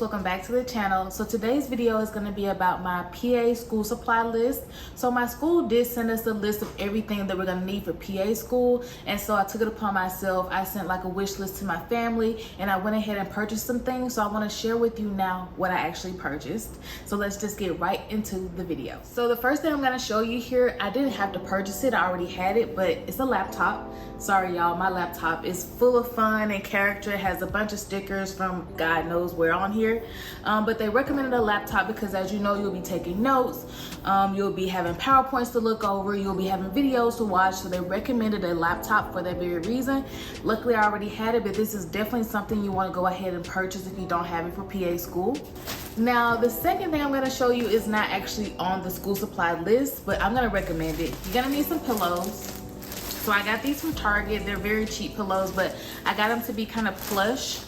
welcome back to the channel. So today's video is going to be about my PA school supply list. So my school did send us a list of everything that we're going to need for PA school, and so I took it upon myself. I sent like a wish list to my family, and I went ahead and purchased some things. So I want to share with you now what I actually purchased. So let's just get right into the video. So the first thing I'm going to show you here, I didn't have to purchase it, I already had it, but it's a laptop. Sorry y'all, my laptop is full of fun and character. It has a bunch of stickers from God knows where on here, but they recommended a laptop because, as you know, you'll be taking notes, you'll be having PowerPoints to look over, you'll be having videos to watch, so they recommended a laptop for that very reason. Luckily I already had it, but this is definitely something you want to go ahead and purchase if you don't have it for PA school. Now the second thing I'm going to show you is not actually on the school supply list, but I'm going to recommend it. You're going to need some pillows. So I got these from Target. They're very cheap pillows, but I got them to be kind of plush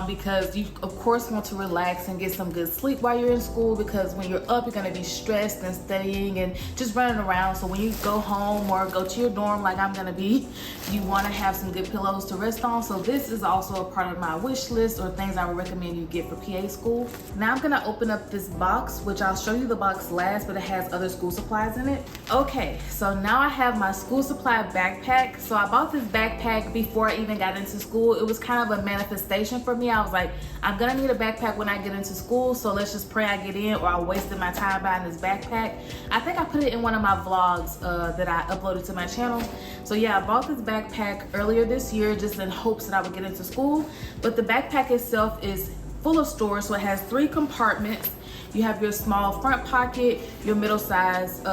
because you of course want to relax and get some good sleep while you're in school, because when you're up you're going to be stressed and studying and just running around. So when you go home or go to your dorm like I'm going to be, you want to have some good pillows to rest on. So this is also a part of my wish list, or things I would recommend you get for PA school. Now I'm going to open up this box, which I'll show you the box last, but it has other school supplies in it. Okay, so now I have my school supply backpack. So I bought this backpack before I even got into school. It was kind of a manifestation for me. I was like, I'm gonna need a backpack when I get into school, so let's just pray I get in, or I wasted my time buying this backpack. I think I put it in one of my vlogs that I uploaded to my channel. So yeah, I bought this backpack earlier this year just in hopes that I would get into school. But the backpack itself is full of storage, so it has 3 compartments. You have your small front pocket, your middle size,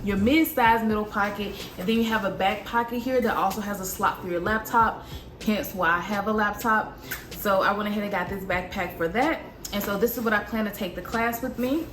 your mid-size middle pocket, and then you have a back pocket here that also has a slot for your laptop, hence why I have a laptop. So I went ahead and got this backpack for that. And so this is what I plan to take to class with me.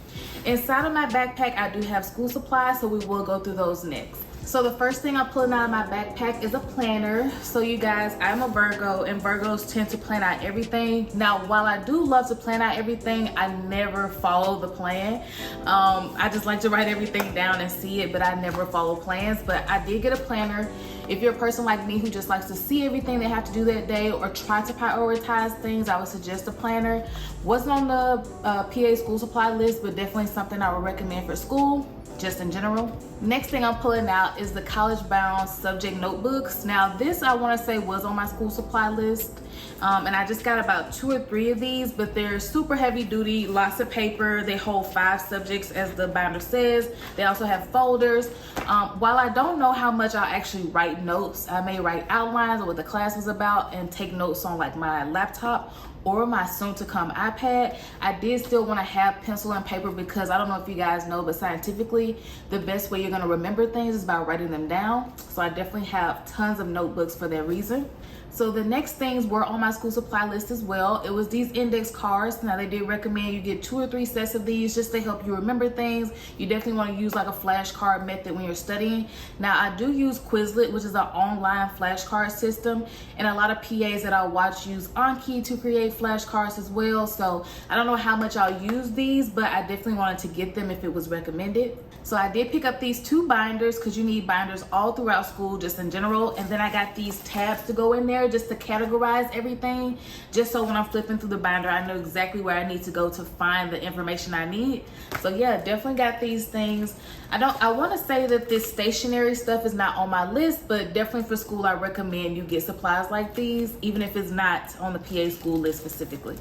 Inside of my backpack, I do have school supplies, so we will go through those next. So the first thing I'm pulling out of my backpack is a planner. So you guys, I'm a Virgo, and Virgos tend to plan out everything. Now, while I do love to plan out everything, I never follow the plan. I just like to write everything down and see it, but I never follow plans. But I did get a planner. If you're a person like me who just likes to see everything they have to do that day, or try to prioritize things, I would suggest a planner. Wasn't on the PA school supply list, but definitely something I would recommend for school, just in general. Next thing I'm pulling out is the college bound subject notebooks. Now this, I want to say, was on my school supply list, and I just got about 2 or 3 of these, but they're super heavy duty, lots of paper. They hold 5 subjects as the binder says. They also have folders. While I don't know how much I'll actually write notes, I may write outlines of what the class was about and take notes on like my laptop or my soon to come iPad. I did still want to have pencil and paper, because I don't know if you guys know, but scientifically the best way you're going to remember things is by writing them down. So I definitely have tons of notebooks for that reason. So the next things were on my school supply list as well. It was these index cards. Now they did recommend you get 2 or 3 sets of these just to help you remember things. You definitely want to use like a flashcard method when you're studying. Now I do use Quizlet, which is an online flashcard system, and a lot of PAs that I watch use Anki to create flashcards as well. So I don't know how much I'll use these, but I definitely wanted to get them if it was recommended. So I did pick up these 2 binders, because you need binders all throughout school just in general, and then I got these tabs to go in there just to categorize everything, just so when I'm flipping through the binder I know exactly where I need to go to find the information I need. So yeah, definitely got these things. I want to say that this stationery stuff is not on my list, but definitely for school I recommend you get supplies like these, even if it's not on the PA school list specifically.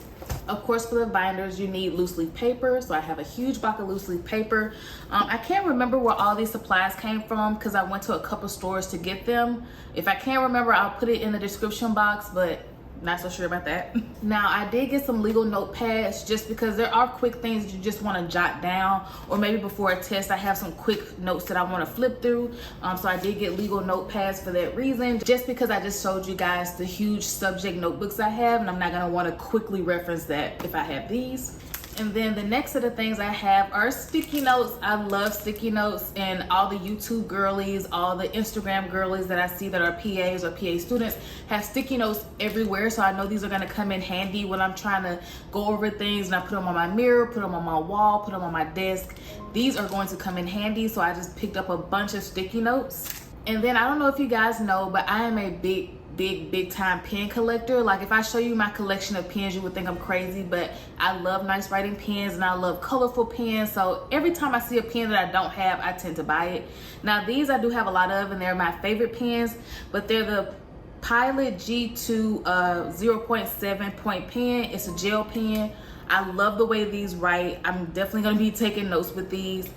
Of course, for the binders you need loose leaf paper, so I have a huge block of loose leaf paper. I can't remember where all these supplies came from because I went to a couple stores to get them. If I can't remember, I'll put it in the description box, but not so sure about that. Now I did get some legal notepads, just because there are quick things that you just want to jot down, or maybe before a test I have some quick notes that I want to flip through. So I did get legal notepads for that reason, just because I just showed you guys the huge subject notebooks I have, and I'm not going to want to quickly reference that if I have these. And then the next set of things I have are sticky notes. I love sticky notes, and all the YouTube girlies, all the Instagram girlies that I see that are PAs or PA students have sticky notes everywhere. So I know these are gonna come in handy when I'm trying to go over things, and I put them on my mirror, put them on my wall, put them on my desk. These are going to come in handy. So I just picked up a bunch of sticky notes. And then I don't know if you guys know, but I am a big time pen collector. Like if I show you my collection of pens, you would think I'm crazy, but I love nice writing pens and I love colorful pens. So every time I see a pen that I don't have, I tend to buy it. Now these I do have a lot of, and they're my favorite pens, but they're the Pilot G2 0.7 point pen. It's a gel pen. I love the way these write. I'm definitely gonna be taking notes with these.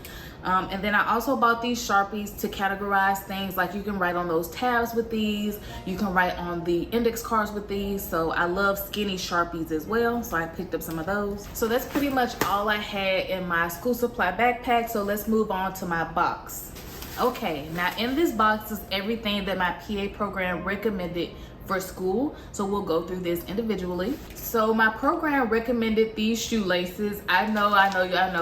And then I also bought these Sharpies to categorize things. Like you can write on those tabs with these. You can write on the index cards with these. So I love skinny Sharpies as well. So I picked up some of those. So that's pretty much all I had in my school supply backpack. So let's move on to my box. Okay, now in this box is everything that my PA program recommended for school. So we'll go through this individually. So my program recommended these shoelaces. I know,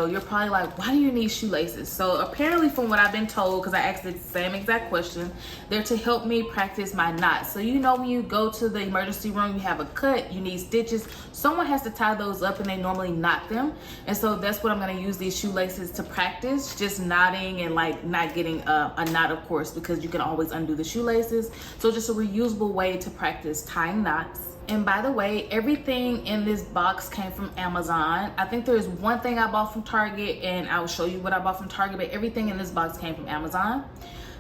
you're probably like, why do you need shoelaces? So apparently from what I've been told, because I asked the same exact question, they're to help me practice my knots. So you know when you go to the emergency room, you have a cut, you need stitches, someone has to tie those up and they normally knot them. And so that's what I'm gonna use these shoelaces to practice, just knotting and like not getting a knot, of course, because you can always undo the shoelaces. So just a reusable way to practice tying knots. And by the way, everything in this box came from Amazon. I think there's one thing I bought from Target, and I'll show you what I bought from Target, but everything in this box came from Amazon.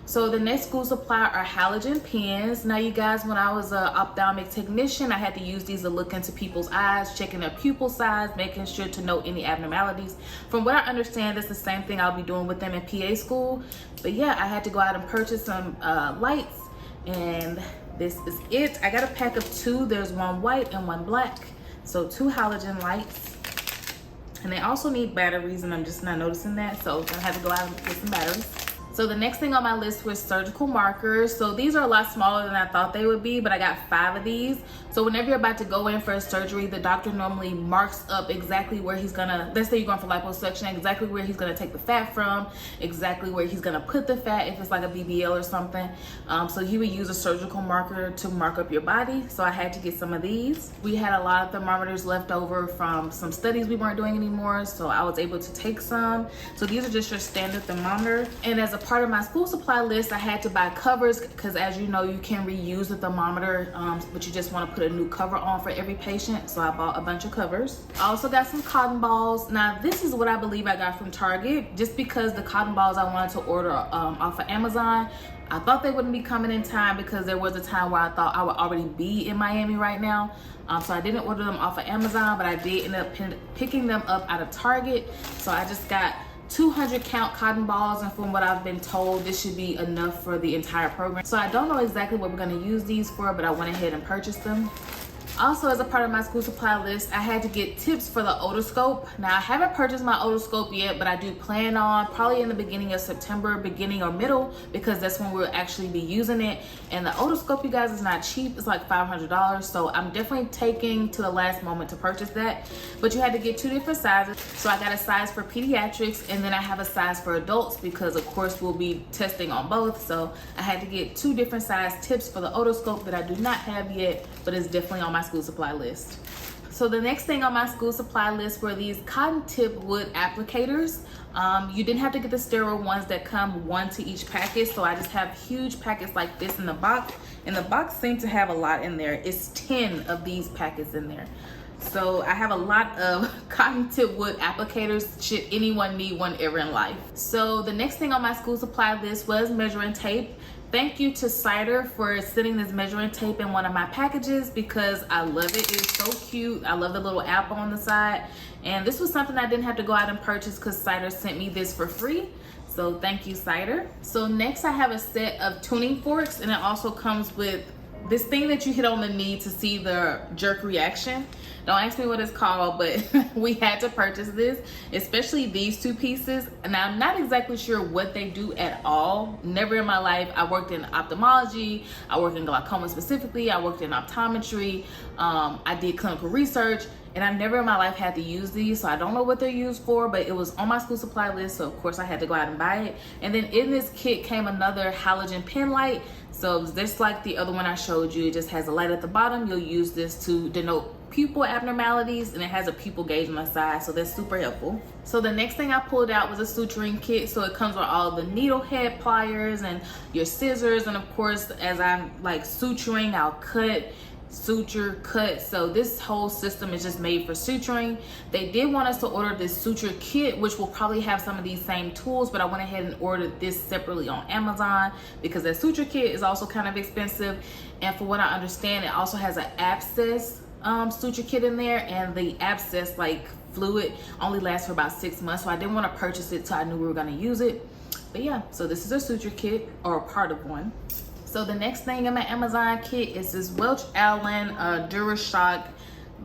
So the next school supply are halogen pens. Now you guys, when I was an ophthalmic technician, I had to use these to look into people's eyes, checking their pupil size, making sure to note any abnormalities. From what I understand, that's the same thing I'll be doing with them in PA school. But yeah, I had to go out and purchase some lights, and this is it. I got a pack of 2. There's one white and one black. So 2 halogen lights. And they also need batteries, and I'm just not noticing that. So I'm gonna have to go out and get some batteries. So the next thing on my list was surgical markers. So these are a lot smaller than I thought they would be, but I got 5 of these. So whenever you're about to go in for a surgery, the doctor normally marks up exactly where he's gonna, let's say you're going for liposuction, exactly where he's gonna take the fat from, exactly where he's gonna put the fat if it's like a BBL or something. So he would use a surgical marker to mark up your body. So I had to get some of these. We had a lot of thermometers left over from some studies we weren't doing anymore, so I was able to take some. So these are just your standard thermometer. And as a part of my school supply list, I had to buy covers because, as you know, you can reuse the thermometer, but you just want to put a new cover on for every patient. So I bought a bunch of covers. I also got some cotton balls. Now this is what I believe I got from Target, just because the cotton balls I wanted to order off of Amazon. I thought they wouldn't be coming in time because there was a time where I thought I would already be in Miami right now. So I didn't order them off of Amazon, but I did end up picking them up out of Target. So I just got 200 count cotton balls, and from what I've been told, this should be enough for the entire program. So I don't know exactly what we're gonna use these for, but I went ahead and purchased them. Also, as a part of my school supply list, I had to get tips for the otoscope. Now, I haven't purchased my otoscope yet, but I do plan on probably in the beginning of September, beginning or middle, because that's when we'll actually be using it. And the otoscope, you guys, is not cheap. It's like $500. So I'm definitely taking to the last moment to purchase that. But you had to get 2 different sizes. So I got a size for pediatrics, and then I have a size for adults because, of course, we'll be testing on both. So I had to get 2 different size tips for the otoscope that I do not have yet, but it's definitely on my school supply list. So the next thing on my school supply list were these cotton tip wood applicators. You didn't have to get the sterile ones that come 1 to each package, so I just have huge packets like this in the box, and the box seemed to have a lot in there. It's 10 of these packets in there. So I have a lot of cotton tip wood applicators should anyone need one ever in life. So the next thing on my school supply list was measuring tape. Thank you to Cider for sending this measuring tape in one of my packages because I love it. It's so cute. I love the little apple on the side. And this was something I didn't have to go out and purchase because Cider sent me this for free. So thank you, Cider. So next I have a set of tuning forks, and it also comes with this thing that you hit on the knee to see the jerk reaction. Don't ask me what it's called, but we had to purchase this, especially these 2 pieces. And I'm not exactly sure what they do at all. Never in my life. I worked in ophthalmology. I worked in glaucoma specifically. I worked in optometry. I did clinical research, and I've never in my life had to use these. So I don't know what they're used for, but it was on my school supply list. So of course I had to go out and buy it. And then in this kit came another halogen pen light. So just like the other one I showed you, it just has a light at the bottom. You'll use this to denote pupil abnormalities, and it has a pupil gauge on the side, so that's super helpful. So the next thing I pulled out was a suturing kit. So it comes with all the needle head pliers and your scissors, and of course, as I'm like suturing, I'll cut, suture, cut. So this whole system is just made for suturing. They did want us to order this suture kit, which will probably have some of these same tools, but I went ahead and ordered this separately on Amazon because that suture kit is also kind of expensive. And for what I understand, it also has an abscess suture kit in there, and the abscess like fluid only lasts for about 6 months, so I didn't want to purchase it till I knew we were going to use it. But yeah, so this is a suture kit, or a part of one. So the next thing in my Amazon kit is this Welch Allen DuraShock,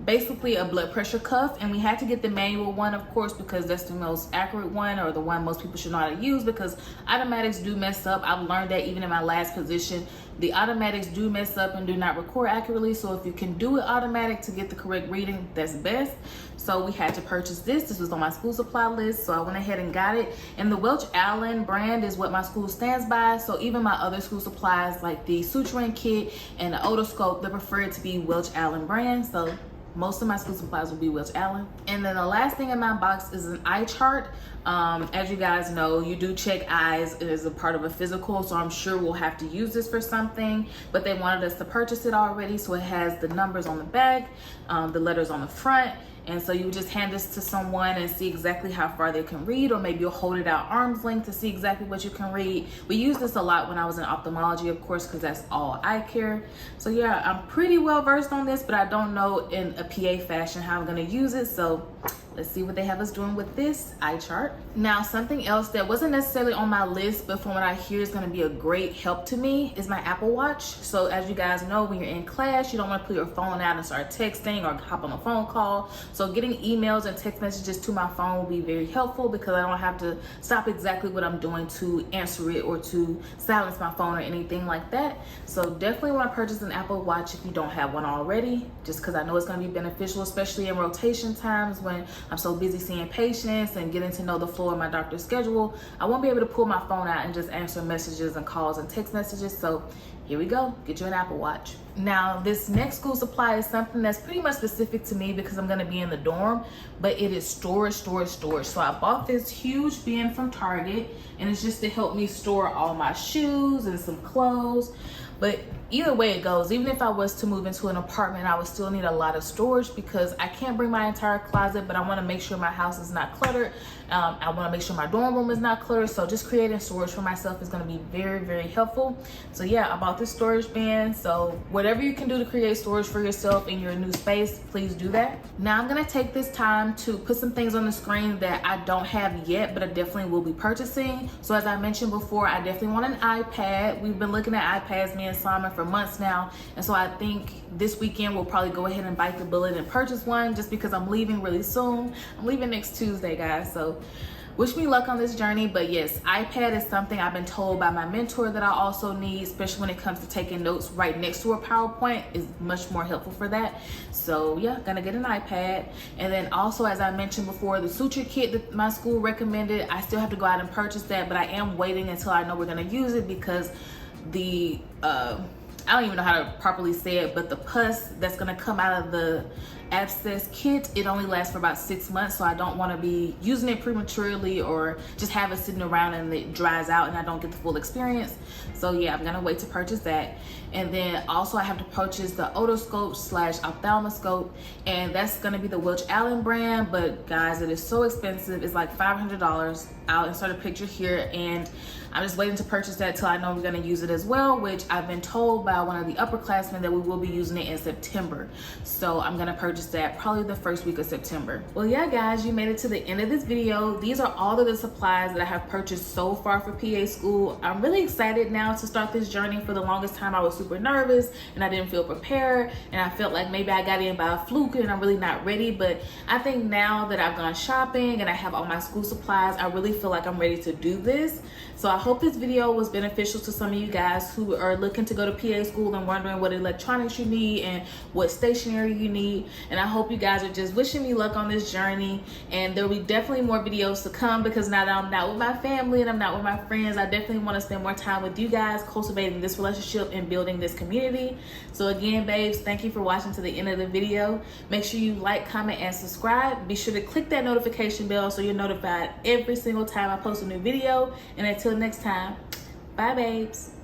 basically a blood pressure cuff, and we had to get the manual one, of course, because that's the most accurate one, or the one most people should know how to use, because automatics do mess up. I've learned that even in my last position, the automatics do mess up and do not record accurately. So if you can do it automatic to get the correct reading, that's best. So we had to purchase this. This was on my school supply list, so I went ahead and got it. And the Welch Allen brand is what my school stands by. So even my other school supplies, like the suturing kit and the otoscope, they prefer it to be Welch Allen brand. So most of my school supplies will be Welch Allen. And then the last thing in my box is an eye chart. As you guys know, you do check eyes as a part of a physical, so I'm sure we'll have to use this for something, but they wanted us to purchase it already, so it has the numbers on the back, the letters on the front. And so you just hand this to someone and see exactly how far they can read, or maybe you'll hold it out arm's length to see exactly what you can read. We used this a lot when I was in ophthalmology, of course, because that's all eye care. So yeah, I'm pretty well versed on this, but I don't know in a PA fashion how I'm gonna use it. So let's see what they have us doing with this eye chart. Now, something else that wasn't necessarily on my list, but from what I hear is gonna be a great help to me, is my Apple Watch. So as you guys know, when you're in class, you don't wanna pull your phone out and start texting or hop on a phone call. So getting emails and text messages to my phone will be very helpful, because I don't have to stop exactly what I'm doing to answer it or to silence my phone or anything like that. So definitely wanna purchase an Apple Watch if you don't have one already, just because I know it's gonna be beneficial, especially in rotation times when I'm so busy seeing patients and getting to know the flow of my doctor's schedule. I won't be able to pull my phone out and just answer messages and calls and text messages. So here we go, get you an Apple Watch. Now, this next school supply is something that's pretty much specific to me because I'm gonna be in the dorm, but it is storage. So I bought this huge bin from Target, and it's just to help me store all my shoes and some clothes. But either way it goes, even if I was to move into an apartment, I would still need a lot of storage, because I can't bring my entire closet, but I want to make sure my house is not cluttered. I want to make sure my dorm room is not cluttered. So just creating storage for myself is going to be very, very helpful. So yeah, I bought this storage bin. So whatever you can do to create storage for yourself in your new space, please do that. Now I'm going to take this time to put some things on the screen that I don't have yet, but I definitely will be purchasing. So as I mentioned before, I definitely want an iPad. We've been looking at iPads, me and Simon, for months now. And so I think this weekend we'll probably go ahead and bite the bullet and purchase one, just because I'm leaving really soon. I'm leaving next Tuesday, guys. So wish me luck on this journey. But yes, iPad is something I've been told by my mentor that I also need, especially when it comes to taking notes right next to a PowerPoint, is much more helpful for that. So yeah, gonna get an iPad. And then also, as I mentioned before, the suture kit that my school recommended, I still have to go out and purchase that, but I am waiting until I know we're gonna use it, because the I don't even know how to properly say it, but the pus that's gonna come out of the abscess kit, it only lasts for about 6 months, so I don't want to be using it prematurely or just have it sitting around and it dries out and I don't get the full experience. So yeah, I'm gonna wait to purchase that. And then also I have to purchase the otoscope / ophthalmoscope, and that's gonna be the Welch Allen brand, but guys, it is so expensive. It's like $500. I'll insert a picture here, and I'm just waiting to purchase that till I know we're gonna use it as well, which I've been told by one of the upperclassmen that we will be using it in September. So I'm gonna purchase that probably the first week of September. Well, yeah, guys, you made it to the end of this video. These are all of the supplies that I have purchased so far for PA school. I'm really excited now to start this journey. For the longest time, I was super nervous and I didn't feel prepared, and I felt like maybe I got in by a fluke and I'm really not ready. But I think now that I've gone shopping and I have all my school supplies, I really feel like I'm ready to do this. So I hope this video was beneficial to some of you guys who are looking to go to PA school and wondering what electronics you need and what stationery you need. And I hope you guys are just wishing me luck on this journey. And there'll be definitely more videos to come, because now that I'm not with my family and I'm not with my friends, I definitely want to spend more time with you guys, cultivating this relationship and building joining this community. So again, babes, thank you for watching to the end of the video. Make sure you like, comment, and subscribe. Be sure to click that notification bell so you're notified every single time I post a new video. And until next time, bye babes.